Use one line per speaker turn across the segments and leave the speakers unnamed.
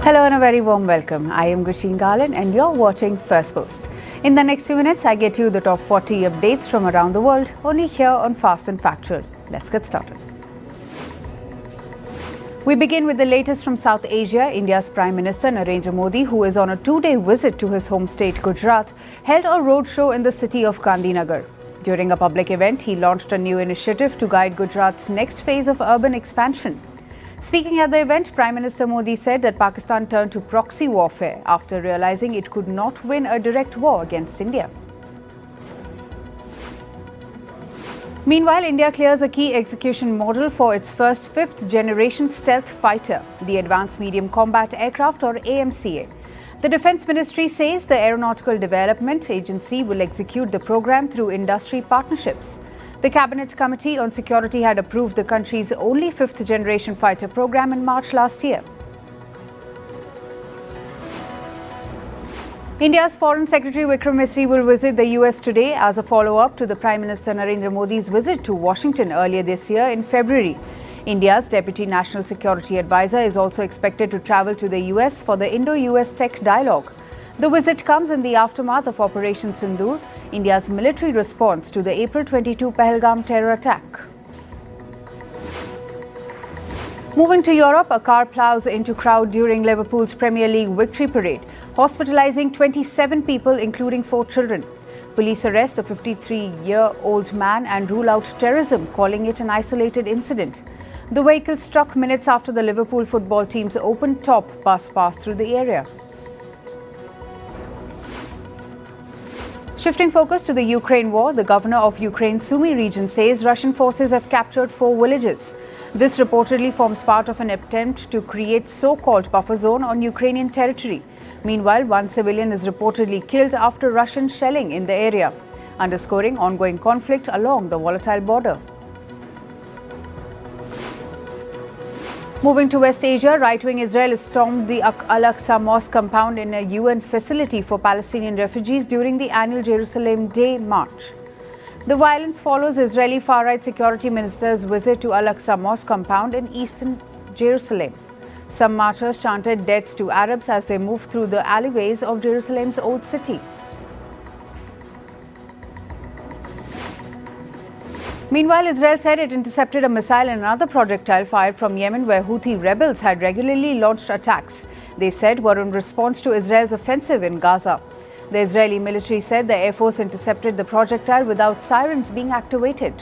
Hello and a very warm welcome. I am Gushin Garland and you're watching Firstpost. In the next few minutes, I get you the top 40 updates from around the world, only here on Fast and Factual. Let's get started. We begin with the latest from South Asia. India's Prime Minister Narendra Modi, who is on a two-day visit to his home state Gujarat, held a roadshow in the city of Gandhinagar. During a public event, he launched a new initiative to guide Gujarat's next phase of urban expansion. Speaking at the event, Prime Minister Modi said that Pakistan turned to proxy warfare after realizing it could not win a direct war against India. Meanwhile, India clears a key execution model for its first fifth-generation stealth fighter, the Advanced Medium Combat Aircraft or AMCA. The Defence Ministry says the Aeronautical Development Agency will execute the program through industry partnerships. The Cabinet Committee on Security had approved the country's only fifth-generation fighter program in March last year. India's Foreign Secretary Vikram Misri will visit the US today as a follow-up to the Prime Minister Narendra Modi's visit to Washington earlier this year in February. India's Deputy National Security Advisor is also expected to travel to the US for the Indo-US Tech Dialogue. The visit comes in the aftermath of Operation Sindoor, India's military response to the April 22 Pahalgam terror attack. Moving to Europe, a car ploughs into crowd during Liverpool's Premier League victory parade, hospitalising 27 people, including 4 children. Police arrest a 53-year-old man and rule out terrorism, calling it an isolated incident. The vehicle struck minutes after the Liverpool football team's open-top bus passed through the area. Shifting focus to the Ukraine war, the governor of Ukraine's Sumy region says Russian forces have captured 4 villages. This reportedly forms part of an attempt to create so-called buffer zone on Ukrainian territory. Meanwhile, 1 civilian is reportedly killed after Russian shelling in the area, underscoring ongoing conflict along the volatile border. Moving to West Asia, right-wing Israel stormed the Al-Aqsa Mosque compound in a UN facility for Palestinian refugees during the annual Jerusalem Day March. The violence follows Israeli far-right security minister's visit to Al-Aqsa Mosque compound in eastern Jerusalem. Some marchers chanted deaths to Arabs as they moved through the alleyways of Jerusalem's old city. Meanwhile, Israel said it intercepted a missile and another projectile fired from Yemen where Houthi rebels had regularly launched attacks. They said were in response to Israel's offensive in Gaza. The Israeli military said the Air Force intercepted the projectile without sirens being activated.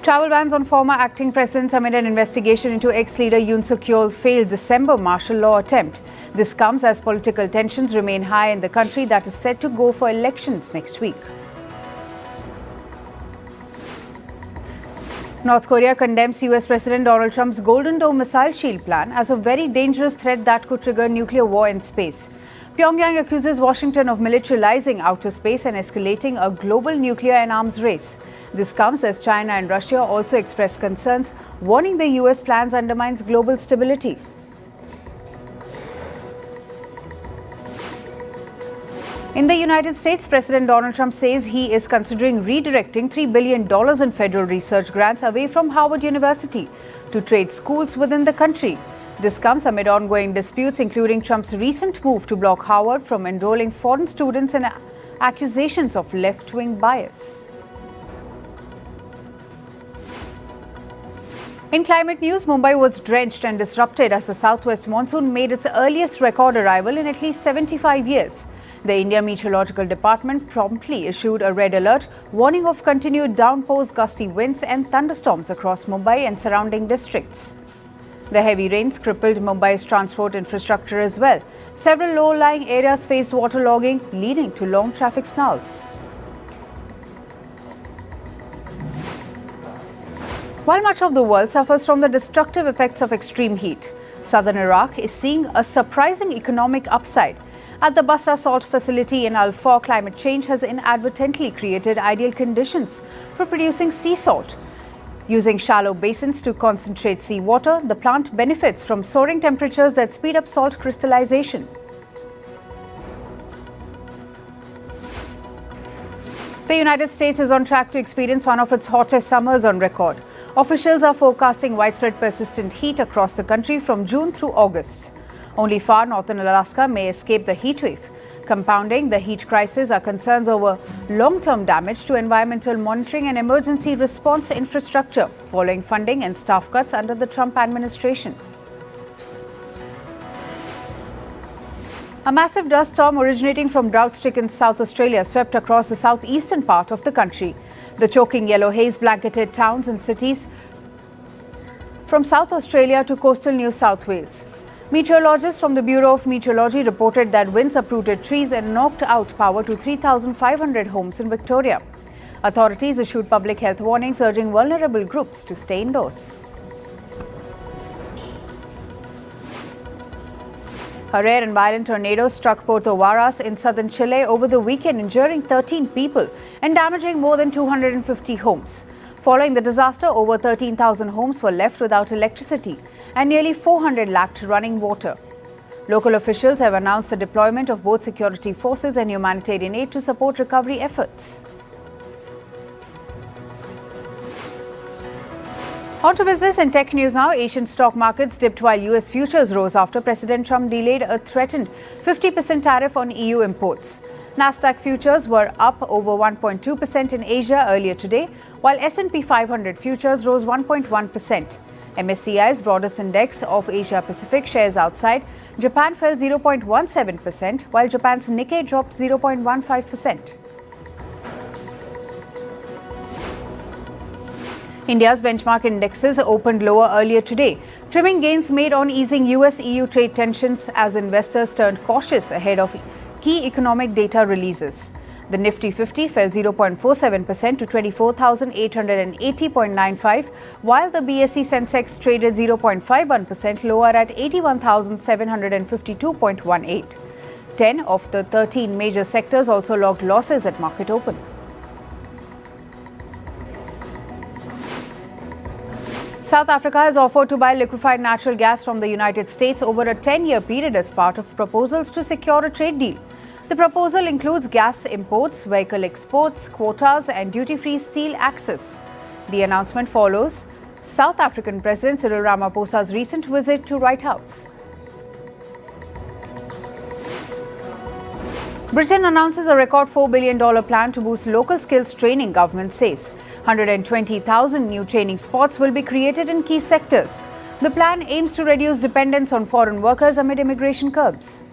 Travel bans on former acting presidents amid an investigation into ex-leader Yoon Suk-yeol's failed December martial law attempt. This comes as political tensions remain high in the country that is set to go for elections next week. North Korea condemns US President Donald Trump's Golden Dome missile shield plan as a very dangerous threat that could trigger nuclear war in space. Pyongyang accuses Washington of militarizing outer space and escalating a global nuclear and arms race. This comes as China and Russia also express concerns, warning the US plans undermines global stability. In the United States, President Donald Trump says he is considering redirecting $3 billion in federal research grants away from Harvard University to trade schools within the country. This comes amid ongoing disputes, including Trump's recent move to block Harvard from enrolling foreign students and accusations of left-wing bias. In climate news, Mumbai was drenched and disrupted as the southwest monsoon made its earliest record arrival in at least 75 years. The India Meteorological Department promptly issued a red alert, warning of continued downpours, gusty winds and thunderstorms across Mumbai and surrounding districts. The heavy rains crippled Mumbai's transport infrastructure as well. Several low-lying areas faced waterlogging, leading to long traffic snarls. While much of the world suffers from the destructive effects of extreme heat, southern Iraq is seeing a surprising economic upside. At the Basra salt facility in Al-Faw, climate change has inadvertently created ideal conditions for producing sea salt. Using shallow basins to concentrate seawater, the plant benefits from soaring temperatures that speed up salt crystallization. The United States is on track to experience one of its hottest summers on record. Officials are forecasting widespread persistent heat across the country from June through August. Only far northern Alaska may escape the heat wave. Compounding the heat crisis are concerns over long-term damage to environmental monitoring and emergency response infrastructure following funding and staff cuts under the Trump administration. A massive dust storm originating from drought-stricken South Australia swept across the southeastern part of the country. The choking yellow haze blanketed towns and cities from South Australia to coastal New South Wales. Meteorologists from the Bureau of Meteorology reported that winds uprooted trees and knocked out power to 3,500 homes in Victoria. Authorities issued public health warnings urging vulnerable groups to stay indoors. A rare and violent tornado struck Puerto Varas in southern Chile over the weekend, injuring 13 people and damaging more than 250 homes. Following the disaster, over 13,000 homes were left without electricity and nearly 400 lacked running water. Local officials have announced the deployment of both security forces and humanitarian aid to support recovery efforts. On to business and tech news now. Asian stock markets dipped while US futures rose after President Trump delayed a threatened 50% tariff on EU imports. Nasdaq futures were up over 1.2% in Asia earlier today, while S&P 500 futures rose 1.1%. MSCI's broadest index of Asia Pacific shares outside Japan fell 0.17%, while Japan's Nikkei dropped 0.15%. India's benchmark indexes opened lower earlier today, trimming gains made on easing US-EU trade tensions as investors turned cautious ahead of key economic data releases. The Nifty 50 fell 0.47% to 24,880.95, while the BSE Sensex traded 0.51% lower at 81,752.18. 10 of the 13 major sectors also logged losses at market open. South Africa has offered to buy liquefied natural gas from the United States over a 10-year period as part of proposals to secure a trade deal. The proposal includes gas imports, vehicle exports, quotas, and duty-free steel access. The announcement follows South African President Cyril Ramaphosa's recent visit to White House. Britain announces a record $4 billion plan to boost local skills training, government says. 120,000 new training spots will be created in key sectors. The plan aims to reduce dependence on foreign workers amid immigration curbs.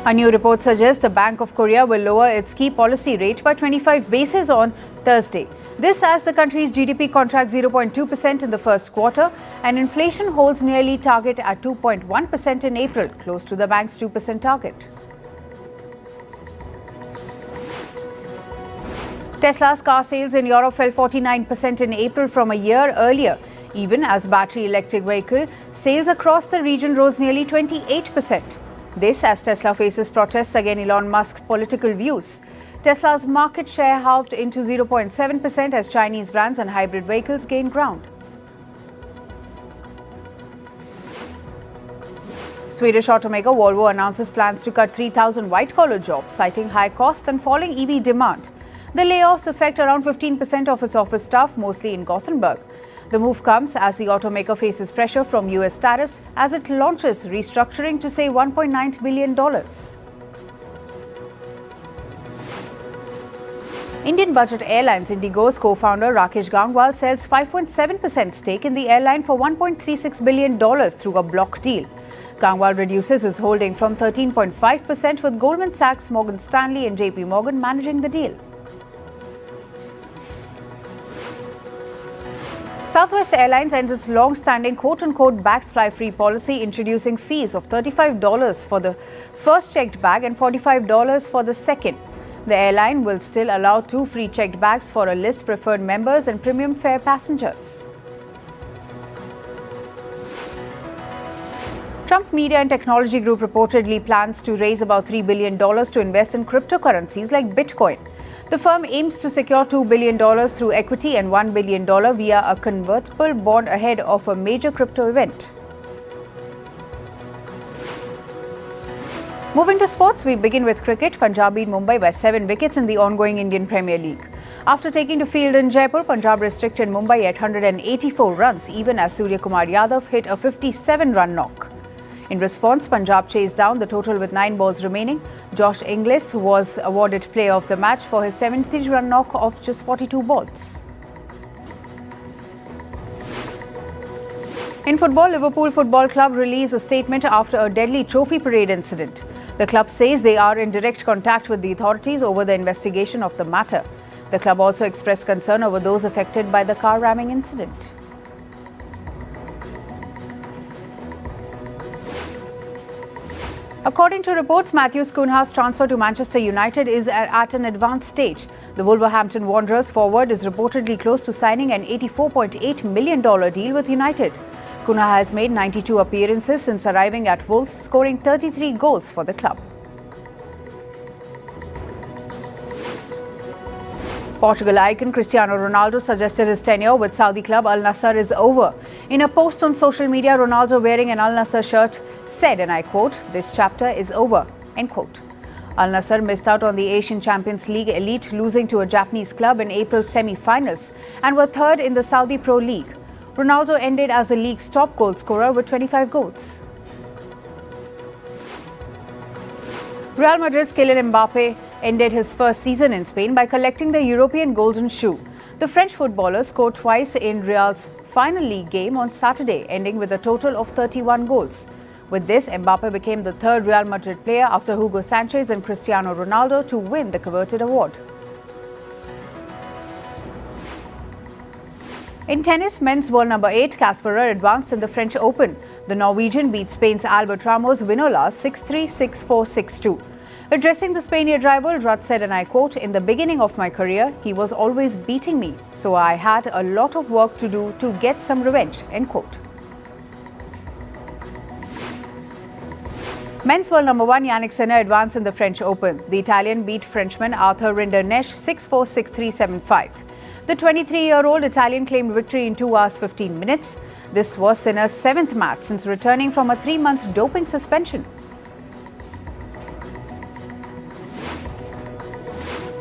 A new report suggests the Bank of Korea will lower its key policy rate by 25 basis on Thursday. This as the country's GDP contracts 0.2% in the first quarter and inflation holds nearly target at 2.1% in April, close to the bank's 2% target. Tesla's car sales in Europe fell 49% in April from a year earlier, even as battery electric vehicle sales across the region rose nearly 28%. This as Tesla faces protests against Elon Musk's political views. Tesla's market share halved into 0.7% as Chinese brands and hybrid vehicles gained ground. Swedish automaker Volvo announces plans to cut 3,000 white-collar jobs, citing high costs and falling EV demand. The layoffs affect around 15% of its office staff, mostly in Gothenburg. The move comes as the automaker faces pressure from US tariffs as it launches restructuring to save $1.9 billion. Indian budget airlines Indigo's co-founder Rakesh Gangwal sells 5.7% stake in the airline for $1.36 billion through a block deal. Gangwal reduces his holding from 13.5% with Goldman Sachs, Morgan Stanley and JP Morgan managing the deal. Southwest Airlines ends its long-standing quote-unquote bags fly free policy, introducing fees of $35 for the first checked bag and $45 for the second. The airline will still allow 2 free checked bags for a list preferred members and premium fare passengers. Trump Media and Technology Group reportedly plans to raise about $3 billion to invest in cryptocurrencies like Bitcoin. The firm aims to secure $2 billion through equity and $1 billion via a convertible bond ahead of a major crypto event. Moving to sports, we begin with cricket. Punjab beat Mumbai by 7 wickets in the ongoing Indian Premier League. After taking to field in Jaipur, Punjab restricted Mumbai at 184 runs, even as Surya Kumar Yadav hit a 57-run knock. In response, Punjab chased down the total with 9 balls remaining. Josh Inglis was awarded player of the match for his 73-run knock of just 42 balls. In football, Liverpool Football Club released a statement after a deadly trophy parade incident. The club says they are in direct contact with the authorities over the investigation of the matter. The club also expressed concern over those affected by the car ramming incident. According to reports, Matthews Cunha's transfer to Manchester United is at an advanced stage. The Wolverhampton Wanderers forward is reportedly close to signing an $84.8 million deal with United. Cunha has made 92 appearances since arriving at Wolves, scoring 33 goals for the club. Portugal icon Cristiano Ronaldo suggested his tenure with Saudi club Al-Nassr is over. In a post on social media, Ronaldo, wearing an Al-Nassr shirt, said, and I quote, "This chapter is over," end quote. Al-Nassr missed out on the Asian Champions League elite, losing to a Japanese club in April semi-finals, and were third in the Saudi Pro League. Ronaldo ended as the league's top goal scorer with 25 goals. Real Madrid's Kylian Mbappe ended his first season in Spain by collecting the European Golden Shoe. The French footballer scored twice in Real's final league game on Saturday, ending with a total of 31 goals. With this, Mbappe became the third Real Madrid player after Hugo Sanchez and Cristiano Ronaldo to win the coveted award. In tennis, men's world number 8, Kasparer advanced in the French Open. The Norwegian beat Spain's Albert Ramos Vinolas 6-3, 6-4, 6-2. Addressing the Spaniard rival, Rudd said, and I quote, "In the beginning of my career, he was always beating me, so I had a lot of work to do to get some revenge," end quote. Men's world number 1, Yannick Sinner advanced in the French Open. The Italian beat Frenchman Arthur Rinderknecht 6-4, 6-3, 7-5. The 23-year-old Italian claimed victory in 2 hours 15 minutes. This was Sinner's 7th match since returning from a 3-month doping suspension.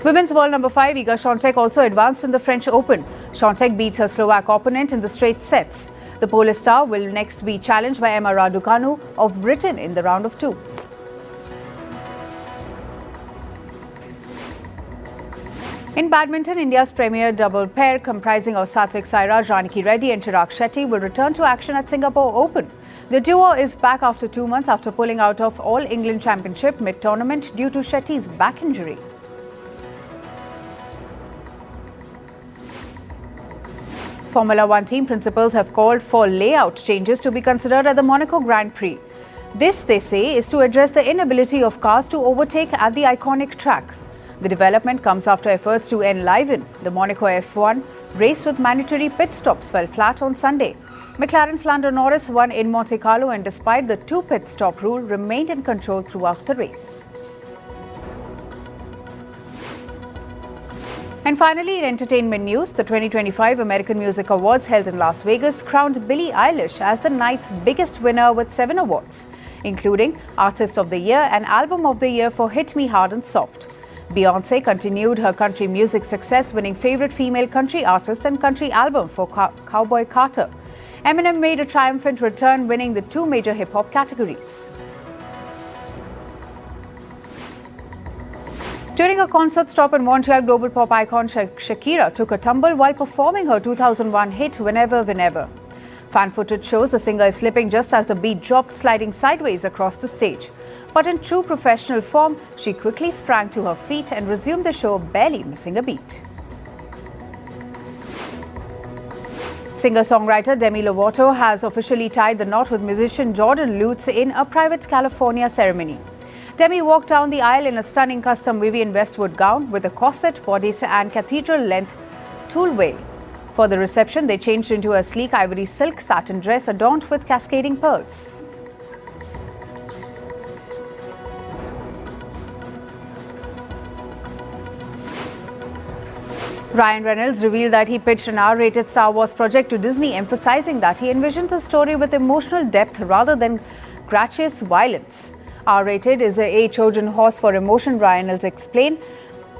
Women's world number 5, Iga Świątek also advanced in the French Open. Świątek beats her Slovak opponent in the straight sets. The Polish star will next be challenged by Emma Raducanu of Britain in the round of 2. In badminton, India's premier double pair comprising of Satvik Sairaj, Ranki Reddy and Chirag Shetty will return to action at Singapore Open. The duo is back after 2 months after pulling out of All England Championship mid-tournament due to Shetty's back injury. Formula One team principals have called for layout changes to be considered at the Monaco Grand Prix. This, they say, is to address the inability of cars to overtake at the iconic track. The development comes after efforts to enliven the Monaco F1 race with mandatory pit stops fell flat on Sunday. McLaren's Lando Norris won in Monte Carlo and despite the 2 pit stop rule remained in control throughout the race. And finally, in entertainment news, the 2025 American Music Awards held in Las Vegas crowned Billie Eilish as the night's biggest winner with 7 awards, including Artist of the Year and Album of the Year for Hit Me Hard and Soft. Beyoncé continued her country music success, winning Favorite Female Country Artist and Country Album for Cowboy Carter. Eminem made a triumphant return, winning the 2 major hip-hop categories. During a concert stop in Montreal, global pop icon Shakira took a tumble while performing her 2001 hit Whenever, Whenever. Fan footage shows the singer is slipping just as the beat dropped, sliding sideways across the stage. But in true professional form, she quickly sprang to her feet and resumed the show, barely missing a beat. Singer-songwriter Demi Lovato has officially tied the knot with musician Jordan Lutz in a private California ceremony. Demi walked down the aisle in a stunning custom Vivienne Westwood gown with a corset, bodice and cathedral-length tulle veil. For the reception, they changed into a sleek ivory silk satin dress adorned with cascading pearls. Ryan Reynolds revealed that he pitched an R-rated Star Wars project to Disney, emphasizing that he envisions the story with emotional depth rather than gratuitous violence. R-rated is a Trojan horse for emotion, Reynolds explained,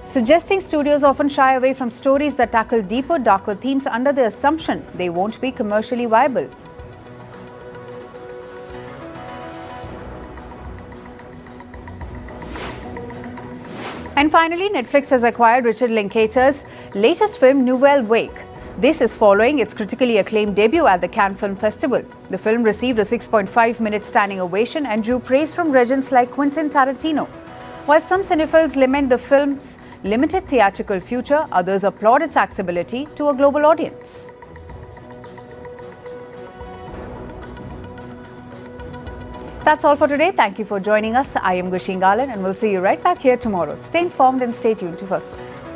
suggesting studios often shy away from stories that tackle deeper, darker themes under the assumption they won't be commercially viable. And finally, Netflix has acquired Richard Linklater's latest film, Nouvelle Vague. This is following its critically acclaimed debut at the Cannes Film Festival. The film received a 6.5-minute standing ovation and drew praise from legends like Quentin Tarantino. While some cinephiles lament the film's limited theatrical future, others applaud its accessibility to a global audience. That's all for today. Thank you for joining us. I am Gushin Galan and we'll see you right back here tomorrow. Stay informed and stay tuned to Firstpost.